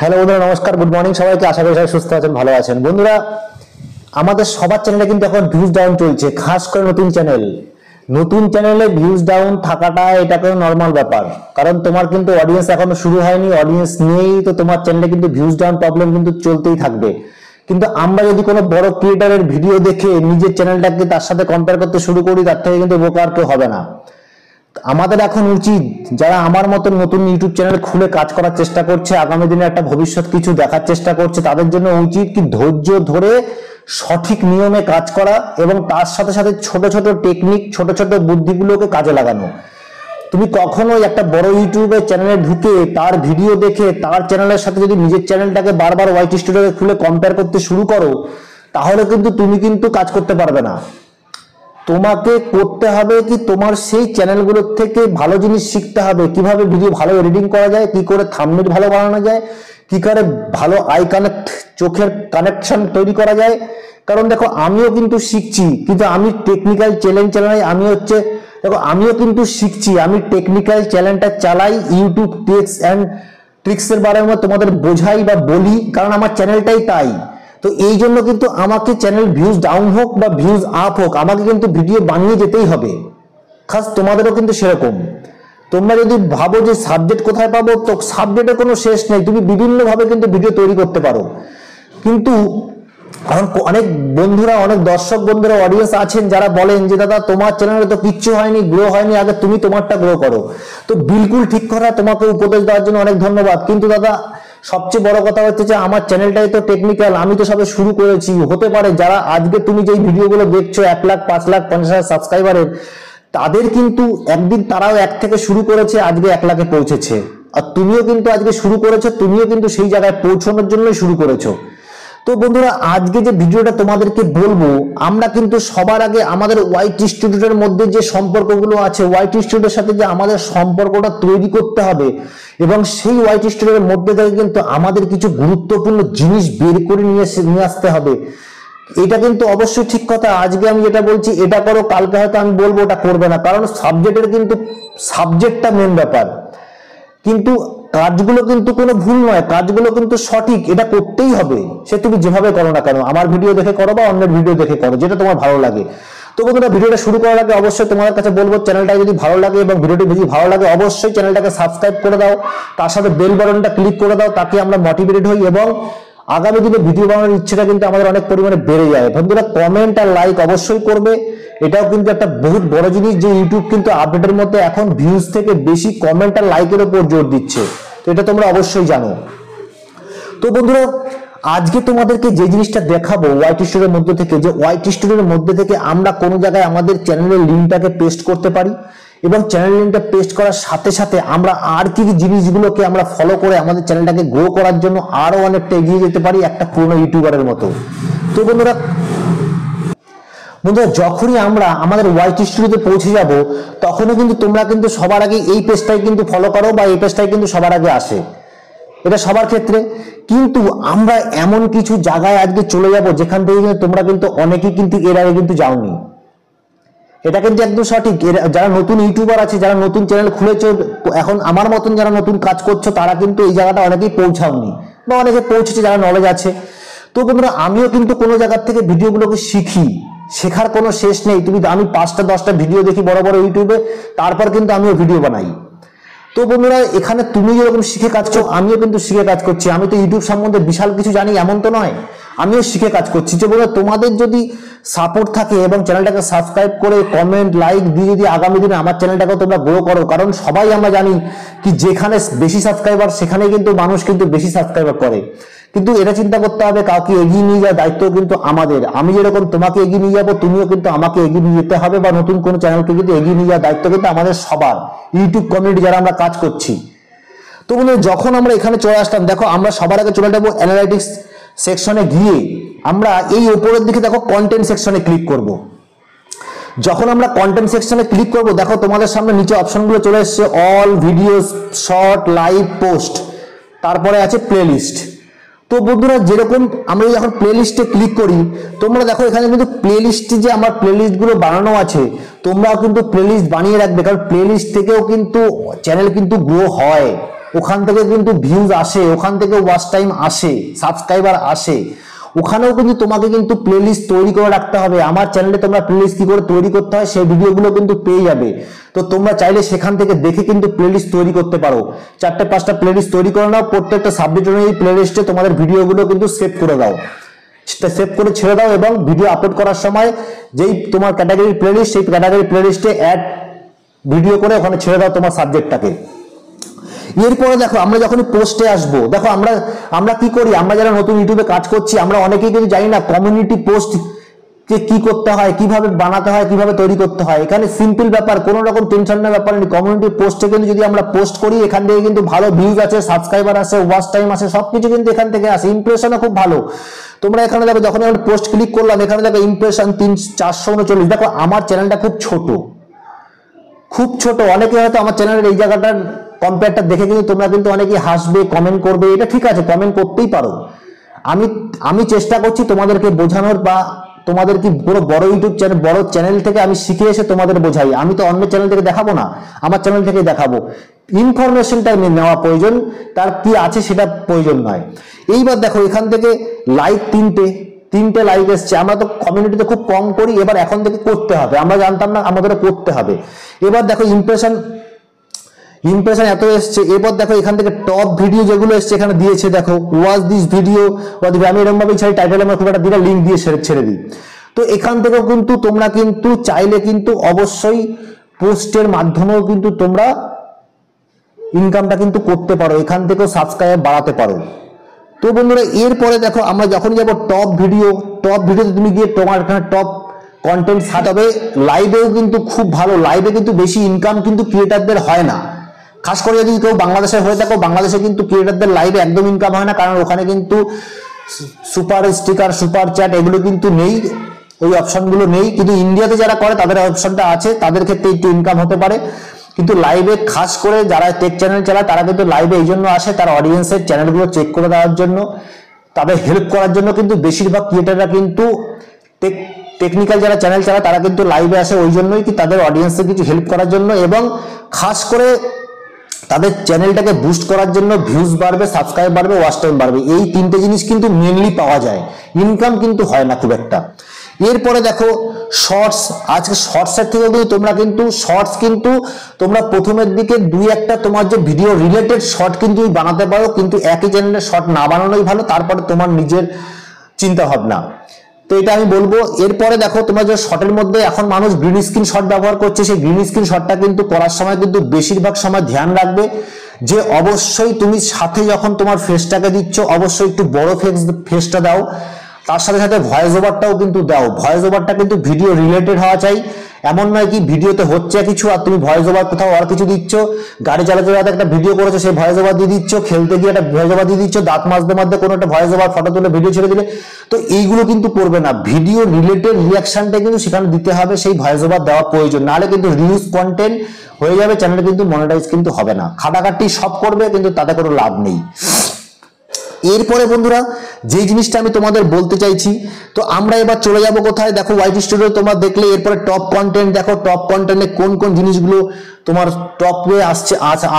Hello বন্ধুরা, নমস্কার, good morning সবাইকে। আশা করি সবাই সুস্থ আছেন, ভালো আছেন। বন্ধুরা, আমাদের সবার চ্যানেলে কিন্তু এখন ভিউজ ডাউন চলছে, খাস করে নতুন চ্যানেলে ভিউজ ডাউন থাকাটা এটা কোনো নর্মাল ব্যাপার। কারণ তোমার কিন্তু অডিয়েন্স এখনো শুরু হয়নি, অডিয়েন্স নেই, তো তোমার চ্যানেলে কিন্তু ভিউজ ডাউন প্রবলেম কিন্তু চলতেই থাকবে। কিন্তু আমরা যদি কোনো বড় ক্রিয়েটারের ভিডিও দেখে নিজের চ্যানেলটাকে তার সাথে কম্পেয়ার করতে শুরু করি, তার থেকে কিন্তু বোকা আর কেউ হবে না। আমাদের এখন উচিত, যারা আমার মতন নতুন ইউটিউব চ্যানেল খুলে কাজ করার চেষ্টা করছে, আগামী দিনে একটা ভবিষ্যৎ কিছু দেখার চেষ্টা করছে, তাদের জন্য উচিত কি ধৈর্য ধরে সঠিক নিয়মে কাজ করা এবং তার সাথে সাথে ছোট ছোট টেকনিক, ছোট ছোট বুদ্ধিগুলোকে কাজে লাগানো। তুমি কখনোই একটা বড় ইউটিউবের চ্যানেলে ঢুকে তার ভিডিও দেখে তার চ্যানেলের সাথে যদি নিজের চ্যানেলটাকে বারবার ওয়াইটি স্টুডিওকে খুলে কম্পেয়ার করতে শুরু করো, তাহলে কিন্তু তুমি কাজ করতে পারবে না। তোমাকে করতে হবে কি, তোমার সেই চ্যানেলগুলোর থেকে ভালো জিনিস শিখতে হবে, কিভাবে ভিডিও ভালো এডিটিং করা যায়, কি করে থাম্বনেল ভালো বানানো যায়, কি করে ভালো আই কানেক্ট, চোখের কানেকশন তৈরি করা যায়। কারণ দেখো, আমিও কিন্তু শিখছি, কিন্তু আমি টেকনিক্যাল চ্যানেল চালাই। আমিও কিন্তু শিখছি, আমি টেকনিক্যাল চ্যানেলটা চালাই, ইউটিউব টিপস অ্যান্ড ট্রিক্সের বারে তোমাদের বোঝাই বা বলি, কারণ আমার চ্যানেলটাই তাই। তো এই জন্য কিন্তু আমাকে চ্যানেল ভিউজ ডাউন হোক বা ভিউজ আপ হোক, আমাকে কিন্তু ভিডিও বানিয়ে যেতেই হবে। খাস তোমাদেরও কিন্তু সেরকম। তোমরা যদি ভাবো যে সাবজেক্ট কোথায় পাবো, তো সাবজেক্টের কোনো শেষ নেই, তুমি বিভিন্ন ভাবে কিন্তু ভিডিও তৈরি করতে পারো। কিন্তু এখন অনেক বন্ধুরা, অনেক দর্শক বন্ধুরা, অডিয়েন্স আছেন যারা বলেন যে দাদা তোমার চ্যানেলে তো কিচ্ছু হয়নি, গ্রো হয়নি, আগে তুমি তোমারটা গ্রো করো। তো বিলকুল ঠিক কথা, তোমাকে উপদেশ দেওয়ার জন্য অনেক ধন্যবাদ। কিন্তু দাদা, সবচেয়ে বড় কথা হচ্ছে যে আমার চ্যানেলটাই তো টেকনিক্যাল, আমি তো সবে শুরু করেছি। হতে পারে যারা আজকে তুমি যে ভিডিওগুলো দেখছো 1 লাখ, 5 লাখ, 50,000 সাবস্ক্রাইবারের, তাদের কিন্তু একদিন তারাও 1 থেকে শুরু করেছে, আজকে 1 লাখে পৌঁছেছে। আর তুমিও কিন্তু আজকে শুরু করেছো, তুমিও কিন্তু সেই জায়গায় পৌঁছানোর জন্যই শুরু করেছো। তো বন্ধুরা, আজকে যে ভিডিওটা তোমাদেরকে বলবো, আমরা কিন্তু সবার আগে আমাদের ওয়াইটি স্টুডিওর মধ্যে যে সম্পর্কগুলো আছে, ওয়াইটি স্টুডিওর সাথে যে আমাদের সম্পর্কটা তৈরি করতে হবে, এবং সেই ওয়াইটি স্টুডিওর মধ্যে থেকে কিন্তু আমাদের কিছু গুরুত্বপূর্ণ জিনিস বের করে নিয়ে আসতে হবে। এটা কিন্তু অবশ্যই ঠিক কথা। আজকে আমি যেটা বলছি এটা করো, কালকে হয়তো আমি বলবো ওটা করবে না, কারণ সাবজেক্টটা মেন ব্যাপার। কিন্তু কাজগুলো কিন্তু কোনো ভুল নয়, কাজগুলো কিন্তু সঠিক, এটা করতেই হবে। সে তুমি যেভাবে করো না কেন, আমার ভিডিও দেখে করো বা অন্যের ভিডিও দেখে করো, যেটা তোমার ভালো লাগে। তো বন্ধুরা, ভিডিওটা শুরু করার আগে অবশ্যই তোমাদের কাছে বলবো, চ্যানেলটা যদি ভালো লাগে এবং ভিডিওটি যদি ভালো লাগে, অবশ্যই চ্যানেলটাকে সাবস্ক্রাইব করে দাও, তার সাথে বেল বাটনটা ক্লিক করে দাও, তাকে আমরা মোটিভেটেড হই এবং আগামী দিনে ভিডিও বানানোর ইচ্ছেটা কিন্তু আমাদের অনেক পরিমাণে বেড়ে যায়। বন্ধুরা, কমেন্ট আর লাইক অবশ্যই করবে, এটাও কিন্তু একটা বহুত বড় জিনিস, যে ইউটিউব কিন্তু আপডেটের মধ্যে এখন ভিউজ থেকে বেশি কমেন্ট আর লাইকের উপর জোর দিচ্ছে। তো এটা তোমরা অবশ্যই জানো। তো বন্ধুরা, আজকে তোমাদেরকে যে জিনিসটা দেখাবো ওয়াইটি স্টুডিওর মধ্যে থেকে, যে ওয়াইটি স্টুডিওর মধ্যে থেকে আমরা কোনো জায়গায় আমাদের চ্যানেলের লিঙ্কটাকে পেস্ট করতে পারি, এবং চ্যানেল লিঙ্কটা পেস্ট করার সাথে সাথে আমরা আর কি কি জিনিসগুলোকে আমরা ফলো করে আমাদের চ্যানেলটাকে গ্রো করার জন্য আরো অনেকটা এগিয়ে যেতে পারি, একটা পুরনো ইউটিউবারের মতো। তো বন্ধুরা, যখনই আমরা আমাদের ওয়াইটি স্টুডিওতে পৌঁছে যাব, তখনই কিন্তু তোমরা কিন্তু সবার আগে এই পেজটাই কিন্তু ফলো করো, বা এই পেজটাই কিন্তু সবার আগে আসে, এটা সবার ক্ষেত্রে। কিন্তু আমরা এমন কিছু জায়গায় আজকে চলে যাব যেখান থেকে তোমরা কিন্তু অনেকেই কিন্তু এর আগে কিন্তু যাওনি। এটা কিন্তু একদম সঠিক। যারা নতুন ইউটিউবার আছে, যারা নতুন চ্যানেল খুলেছো, এখন আমার মতন যারা নতুন কাজ করছো, তারা কিন্তু এই জায়গাটা অনেকেই পৌঁছাওনি, বা অনেকে পৌঁছেছে যারা নলেজ আছে। তো বন্ধুরা, আমিও কিন্তু কোনো জায়গা থেকে ভিডিওগুলোকে শিখি, শেখার কোনো শেষ নেই। আমি 5টা 10টা ভিডিও দেখি বড় বড় ইউটিউবে, তারপর কিন্তু আমিও ভিডিও বানাই। তো বন্ধুরা, এখানে তুমি যেরকম শিখে কাজ করছো, আমিও কিন্তু শিখে কাজ করছি। আমি তো ইউটিউব সম্বন্ধে বিশাল কিছু জানি এমন তো নয়, আমিও শিখে কাজ করছি। যে বন্ধুরা, তোমাদের যদি সাপোর্ট থাকে এবং চ্যানেলটাকে সাবস্ক্রাইব করে কমেন্ট লাইক দিয়ে যদি আগামী দিনে আমার চ্যানেলটাকে তোমরা গ্রো করো, কারণ সবাই আমরা জানি কি যেখানে বেশি সাবস্ক্রাইবার সেখানে কিন্তু মানুষ কিন্তু বেশি সাবস্ক্রাইবার করে। কিন্তু এটা চিন্তা করতে হবে, কাউকে এগিয়ে নিয়ে যাওয়ার দায়িত্ব কিন্তু আমাদের। আমি যেরকম তোমাকে এগিয়ে নিয়ে যাবো, তুমিও কিন্তু আমাকে এগিয়ে নিয়ে যেতে হবে, বা নতুন কোনো চ্যানেলকে কিন্তু এগিয়ে নিয়ে যাওয়ার দায়িত্ব কিন্তু আমাদের সবার, ইউটিউব কমিউনিটি যারা আমরা কাজ করছি। তো বন্ধুরা, যখন আমরা এখানে চলে আসলাম, দেখো আমরা সবার আগে চলে যাবো অ্যানালাইটিক্স সেকশনে গিয়ে আমরা এই উপরের দিকে দেখো কন্টেন্ট সেকশনে ক্লিক করব। যখন আমরা কন্টেন্ট সেকশনে ক্লিক করব, দেখো তোমাদের সামনে নিচে অপশনগুলো চলে এসেছে, all videos, short, live, post, তারপরে আছে প্লেলিস্ট। তো বন্ধুরা, যেরকম আমরা যখন প্লেলিস্টে ক্লিক করি, তোমরা দেখো এখানে কিন্তু প্লেলিস্টে যে আমার প্লেলিস্টগুলো বানানো আছে, তোমরাও কিন্তু প্লেলিস্ট বানিয়ে রাখবে, কারণ প্লেলিস্ট থেকেও কিন্তু চ্যানেল কিন্তু গ্রো হয়। ওখান থেকে কিন্তু ভিউজ আসে, ওখান থেকে ওয়াচ টাইম আসে, সাবস্ক্রাইবার আসে, ওখানেও কিন্তু তোমাকে কিন্তু প্লেলিস্ট তৈরি করে রাখতে হবে। আমার চ্যানেলে তোমরা প্লেলিস্ট কি করে তৈরি করতে হয় সেই ভিডিওগুলো কিন্তু পেয়ে যাবে। তো তোমরা চাইলে সেখান থেকে দেখে কিন্তু প্লেলিস্ট তৈরি করতে পারো। 4-5টা প্লেলিস্ট তৈরি করে নাও, প্রত্যেকটা সাবজেক্ট অনুযায়ী প্লেলিস্টে তোমাদের ভিডিওগুলো কিন্তু সেভ করে দাও, সেটা সেভ করে ছেড়ে দাও এবং ভিডিও আপলোড করার সময় যেই তোমার ক্যাটাগরি প্লেলিস্ট, সেই ক্যাটাগরি প্লেলিস্টে অ্যাড ভিডিও করে ওখানে ছেড়ে দাও তোমার সাবজেক্টটাকে। এরপরে দেখো আমরা যখন পোস্টে আসবো, দেখো আমরা কি করি, আমরা যারা নতুন ইউটিউবে কাজ করছি আমরা অনেকেই কিন্তু জানি না কমিউনিটি পোস্ট যে কি করতে হয়, কিভাবে বানাতে হয়, কিভাবে তৈরি করতে হয়। এখানে সিম্পল ব্যাপার, কোনো রকম টেনশনের ব্যাপার নেই। কমিউনিটি পোস্টে কিন্তু যদি আমরা পোস্ট করি এখান থেকে কিন্তু ভালো ভিউজ আছে, সাবস্ক্রাইবার আসে, ওয়াচ টাইম আসে, সবকিছু কিন্তু এখান থেকে আসে, ইমপ্রেশনও খুব ভালো। তোমরা এখানে দেখো যখন আমরা পোস্ট ক্লিক করলাম এখানে দেখো ইমপ্রেশন 439। দেখো আমার চ্যানেলটা খুব ছোট, অনেকে হয়তো আমার চ্যানেলের এই জায়গাটার কম্পেয়ারটা দেখে কিন্তু তোমরা কিন্তু অনেকে হাসবে, কমেন্ট করবে, এটা ঠিক আছে, কমেন্ট করতেই পারো। আমি চেষ্টা করছি তোমাদেরকে বোঝানোর, বা তোমাদের কি পুরো বড় ইউটিউব চ্যানেল, বড় চ্যানেল থেকে আমি শিখে এসে তোমাদের বোঝাই। আমি তো অন্য চ্যানেল থেকে দেখাবো না, আমার চ্যানেল থেকে দেখাবো। ইনফরমেশনটা নেওয়া প্রয়োজন, তার কি আছে সেটা প্রয়োজন নয়। এইবার দেখো এখান থেকে লাইক তিনটে লাইক এসছে। আমরা তো কমিউনিটিতে খুব কম করি, এবার এখন থেকে করতে হবে, আমরা জানতাম না, আমাদের করতে হবে। এবার দেখো ইমপ্রেশন এত এসছে। এবার দেখো এখান থেকে টপ ভিডিও যেগুলো এসছে এখানে দিয়েছে, দেখো ওয়াচ দিস ভিডিও, আমি এরকম ভাবে ছাড়ি, টাইটেল আমরা খুব একটা দিলে লিঙ্ক দিয়ে ছেড়ে দিই। তো এখান থেকেও কিন্তু তোমরা কিন্তু চাইলে কিন্তু অবশ্যই পোস্টের মাধ্যমেও কিন্তু তোমরা ইনকামটা কিন্তু করতে পারো, এখান থেকেও সাবস্ক্রাইব বাড়াতে পারো। তো বন্ধুরা এরপরে দেখো আমরা যখন যাবো টপ ভিডিওতে তুমি গিয়ে তোমার এখানে টপ কন্টেন্ট সাজাবে। লাইভেও কিন্তু খুব ভালো, লাইভে কিন্তু বেশি ইনকাম কিন্তু ক্রিয়েটারদের হয় না। খাস করে যদি কেউ বাংলাদেশে হয়ে থাকো, বাংলাদেশে কিন্তু ক্রিয়েটারদের লাইভে একদম ইনকাম হয় না, কারণ ওখানে কিন্তু সুপার স্টিকার, সুপার চ্যাট এগুলো কিন্তু নেই, ওই অপশনগুলো নেই। কিন্তু ইন্ডিয়াতে যারা করে তাদের অপশনটা আছে, তাদের ক্ষেত্রে একটু ইনকাম হতে পারে। কিন্তু লাইভে খাস করে যারা টেক চ্যানেল চালায় তারা কিন্তু লাইভে এই জন্য আসে, তার অডিয়েন্সের চ্যানেলগুলো চেক করে দেওয়ার জন্য, তাদের হেল্প করার জন্য। কিন্তু বেশিরভাগ ক্রিয়েটাররা কিন্তু টেকনিক্যাল যারা চ্যানেল চালায় তারা কিন্তু লাইভে আসে ওই জন্যই, কি তাদের অডিয়েন্সের কিছু হেল্প করার জন্য, এবং খাস করে তাদের চ্যানেলটাকে বুস্ট করার জন্য। ভিউজ বাড়বে, সাবস্ক্রাইব বাড়বে, ওয়াচ টাইম বাড়বে, এই তিনটে জিনিস কিন্তু মেনলি পাওয়া যায়, ইনকাম কিন্তু হয় না খুব একটা। এরপরে দেখো শর্টস। আজকে শর্টসের থেকেও কিন্তু তোমরা প্রথমের দিকে 2-1টা তোমার যে ভিডিও রিলেটেড শর্ট কিন্তু বানাতে পারো, কিন্তু একই চ্যানেলে শর্ট না বানানোই ভালো, তারপরে তোমার নিজের চিন্তা ভাবনা। তো এটা আমি বলবো। এরপরে দেখো তোমার যে শর্টের মধ্যে এখন মানুষ গ্রিন স্ক্রিন শট ব্যবহার করছে, সেই গ্রিন স্ক্রিন শটটা কিন্তু করার সময় কিন্তু বেশিরভাগ সময় ধ্যান রাখবে যে অবশ্যই তুমি সাথে যখন তোমার ফেসটাকে দিচ্ছ অবশ্যই একটু বড় ফেসটা দাও, তার সাথে সাথে ভয়েস ওভারটাও কিন্তু দাও। ভয়েস ওভারটা কিন্তু ভিডিও রিলেটেড হওয়া চাই, এমন নয় কি ভিডিওতে হচ্ছে কিছু আর তুমি ভয়েস ওভার কোথাও আর কিছু দিচ্ছ, গাড়ি চালাতে চালাতে একটা ভিডিও করেছো সেই ভয়েস ওভার দিয়ে দিচ্ছ, খেলতে গিয়ে একটা ভয়েস ওভার দিয়ে দিচ্ছ, দাঁত মাজতে মাজতে কোনো একটা ভয়েস ওভার ফটো তুলে ভিডিও ছেড়ে দিলে। তো এইগুলো কিন্তু করবে না, ভিডিও রিলেটেড রিয়াকশনটা কিন্তু সেখানে দিতে হবে, সেই ভয়েস ওভার দেওয়া প্রয়োজন, নাহলে কিন্তু রিউজ কন্টেন্ট হয়ে যাবে, চ্যানেলে কিন্তু মনিটাইজ কিন্তু হবে না। খাটাখাটি সব করবে কিন্তু তাতে কোনো লাভ নেই। এরপরে বন্ধুরা যে জিনিসটা আমি তোমাদের বলতে চাইছি, তো আমরা এবার চলে যাব কোথায়, দেখো ওয়াইটি স্টুডিও তোমরা দেখলে। এরপরে টপ কন্টেন্ট, দেখো টপ কন্টেন্টে কোন কোন জিনিসগুলো তোমার টপে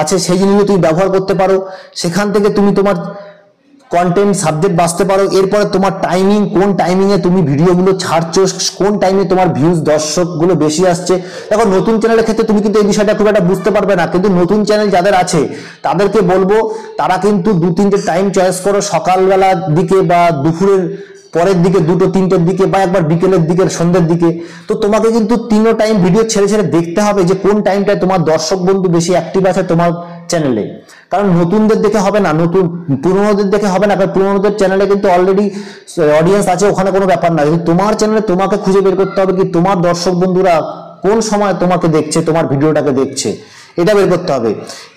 আছে সেই জিনিসগুলো তুমি ব্যবহার করতে পারো, সেখান থেকে তুমি তোমার কন্টেন্ট সাবজেক্ট বাঁচতে পারো। এরপরে তোমার টাইমিং, কোন টাইমিংয়ে তুমি ভিডিওগুলো ছাড়ছো, কোন টাইমে তোমার ভিউজ দর্শকগুলো বেশি আসছে। দেখো নতুন চ্যানেলের ক্ষেত্রে তুমি কিন্তু এই বিষয়টা খুব একটা বুঝতে পারবে না, কিন্তু নতুন চ্যানেল যাদের আছে তাদেরকে বলবো তারা কিন্তু 2-3টে টাইম চয়েস করো, সকালবেলার দিকে বা দুপুরের পরের দিকে, 2-3টের দিকে, বা একবার বিকেলের দিকে, সন্ধ্যের দিকে। তো তোমাকে কিন্তু 3ও টাইম ভিডিও ছেড়ে ছেড়ে দেখতে হবে যে কোন টাইমটায় তোমার দর্শক বন্ধু বেশি অ্যাক্টিভ আছে তোমার চ্যানেলে। কারণ নতুনদের দেখে হবে না, পুরনোদের দেখে হবে না, কারণ পুরনোদের চ্যানেলে কিন্তু অলরেডি অডিয়েন্স আছে, ওখানে কোনো ব্যাপার না। কিন্তু তোমার চ্যানেলে তোমাকে খুঁজে বের করতে হবে কি তোমার দর্শক বন্ধুরা কোন সময় তোমাকে দেখছে, তোমার ভিডিওটাকে দেখছে, এটা বের করতে হবে।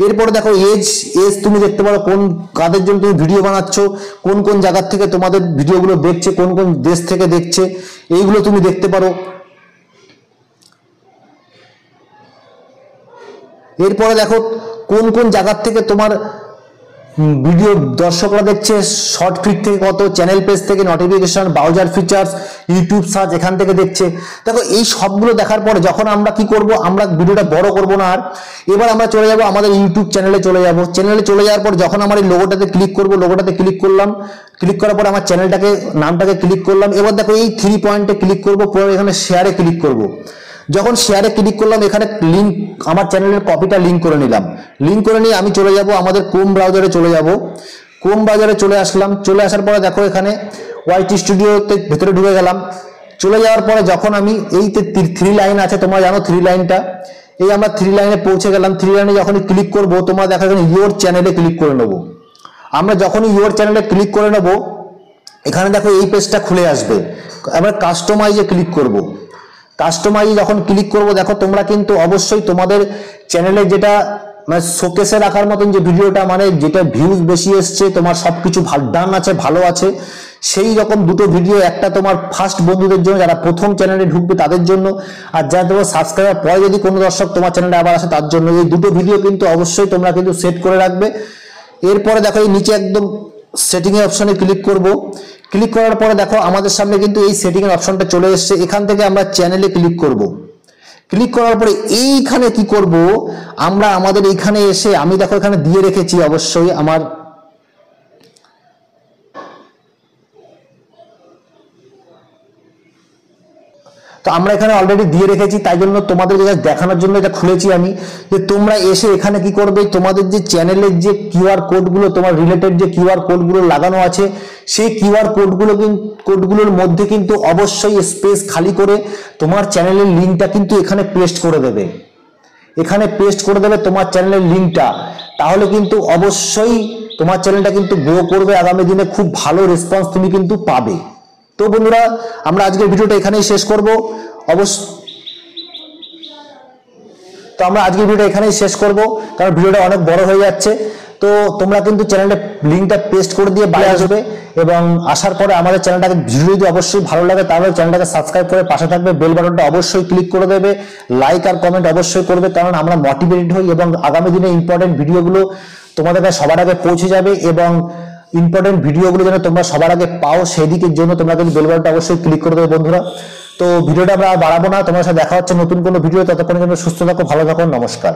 এরপরে দেখো এজ তুমি দেখতে পারো কোন কাদের জন্য তুমি ভিডিও বানাচ্ছ, কোন কোন জায়গা থেকে তোমাদের ভিডিওগুলো দেখছে, কোন কোন দেশ থেকে দেখছে, এইগুলো তুমি দেখতে পারো। এরপরে দেখো কোন কোন জায়গা থেকে তোমার ভিডিও দর্শকরা দেখছে শর্ট ফিড থেকে, কত চ্যানেল পেজ থেকে, notification, browser features, YouTube search এখান থেকে দেখছে। দেখো এই সবগুলো দেখার পরে যখন আমরা কি করব, আমরা ভিডিওটা বড় করব না আর, এবার আমরা চলে যাব আমাদের ইউটিউব চ্যানেলে চলে যাব। চ্যানেলে চলে যাওয়ার পর যখন আমার এই লোগোটাতে ক্লিক করব, লোগোটাতে ক্লিক করলাম, ক্লিক করার পর আমার চ্যানেলটাকে নামটাকে ক্লিক করলাম। এবার দেখো এই 3 পয়েন্টে ক্লিক করব, পরে এখানে শেয়ারে ক্লিক করব। যখন শেয়ারে ক্লিক করলাম, এখানে লিঙ্ক, আমার চ্যানেলের কপিটা লিঙ্ক করে নিলাম। লিঙ্ক করে নিয়ে আমি চলে যাব আমাদের ক্রোম ব্রাউজারে চলে যাব। ক্রোম ব্রাউজারে চলে আসলাম। চলে আসার পরে দেখো এখানে ওয়াইটি স্টুডিওতে ভেতরে ঢুকে গেলাম। চলে যাওয়ার পরে যখন আমি এইতে 3 লাইন আছে, তোমরা জানো 3 লাইনটা, এই আমরা 3 লাইনে পৌঁছে গেলাম। 3 লাইনে যখন ক্লিক করব, তোমরা দেখো এখানে ইয়োর চ্যানেলে ক্লিক করে নেব। আমরা যখনই ইয়োর চ্যানেলে ক্লিক করে নেব, এখানে দেখো এই পেজটা খুলে আসবে। এবার কাস্টমাইজে ক্লিক করব। কাস্টমাইজ যখন ক্লিক করব, দেখো তোমরা কিন্তু অবশ্যই তোমাদের চ্যানেলে যেটা মানে শোকেসে রাখার মতন যে ভিডিওটা, মানে যেটা ভিউজ বেশি এসছে, তোমার সবকিছু ডান আছে, ভালো আছে, সেই রকম দুটো ভিডিও, একটা তোমার ফার্স্ট বন্ধুদের জন্য যারা প্রথম চ্যানেলে ঢুকবে তাদের জন্য, আর যারা তোমার সাবস্ক্রাইবার পরে যদি কোনো দর্শক তোমার চ্যানেলে আবার আসে তার জন্য। এই দুটো ভিডিও কিন্তু অবশ্যই তোমরা কিন্তু সেট করে রাখবে। এরপরে দেখো এই নিচে একদম সেটিং এর অপশনে ক্লিক করব। ক্লিক করার পরে দেখো আমাদের সামনে কিন্তু এই সেটিং এর অপশনটা চলে এসেছে। এখান থেকে আমরা চ্যানেলে ক্লিক করব। ক্লিক করার পরে এইখানে কি করব, আমরা আমাদের এইখানে এসে, আমি দেখো এখানে দিয়ে রেখেছি অবশ্যই আমার, তো আমরা এখানে অলরেডি দিয়ে রেখেছি, তাই জন্য তোমাদের দেখানোর জন্য এটা খুলেছি আমি, যে তোমরা এসে এখানে কি করবে, তোমাদের যে চ্যানেলের যে কিউআর কোডগুলো, তোমার রিলেটেড যে কিউআর কোডগুলো লাগানো আছে, সেই কিউআর কোডগুলোর মধ্যে কিন্তু অবশ্যই স্পেস খালি করে তোমার চ্যানেলের লিঙ্কটা কিন্তু এখানে পেস্ট করে দেবে। এখানে পেস্ট করে দেবে তোমার চ্যানেলের লিঙ্কটা, তাহলে কিন্তু অবশ্যই তোমার চ্যানেলটা কিন্তু গ্রো করবে। আগামী দিনে খুব ভালো রেসপন্স তুমি কিন্তু পাবে। তো বন্ধুরা, আমরা আজকের ভিডিওটা এখানেই শেষ করব। কারণ ভিডিওটা অনেক বড় হয়ে যাচ্ছে। তো তোমরা কিন্তু চ্যানেলটা লিঙ্কটা পেস্ট করে দিয়ে বাইরে আসবে, এবং আসার পরে আমাদের চ্যানেলটাকে ভিডিও যদি অবশ্যই ভালো লাগে তাহলে চ্যানেলটাকে সাবস্ক্রাইব করে পাশে থাকবে, বেল বাটনটা অবশ্যই ক্লিক করে দেবে, লাইক আর কমেন্ট অবশ্যই করবে, কারণ আমরা মোটিভেটেড হই এবং আগামী দিনে ইম্পর্টেন্ট ভিডিওগুলো তোমাদের কাছে সবার আগে পৌঁছে যাবে, এবং ইম্পর্টেন্ট ভিডিওগুলো যেন তোমরা সবার আগে পাও সেই দিকের জন্য তোমরা কিন্তু বেল বাটনটা অবশ্যই ক্লিক করে দেবে বন্ধুরা। তো ভিডিওটা আমরা বাড়াবো না, তোমার সাথে দেখা হচ্ছে নতুন কোনো ভিডিও। ততক্ষণের জন্য সুস্থ থাকো, ভালো থাকো, নমস্কার।